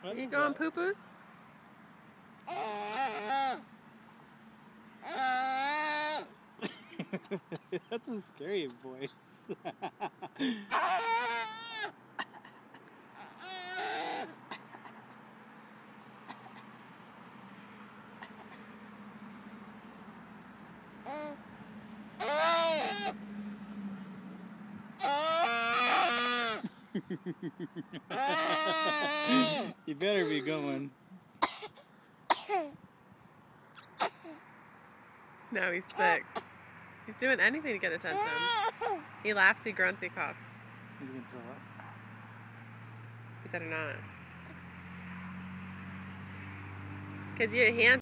Are you going poo-poos? That's a scary voice. You better be going. No, he's sick. He's doing anything to get attention. He laughs, he grunts, he coughs. He's gonna throw up. You better not. Because your hand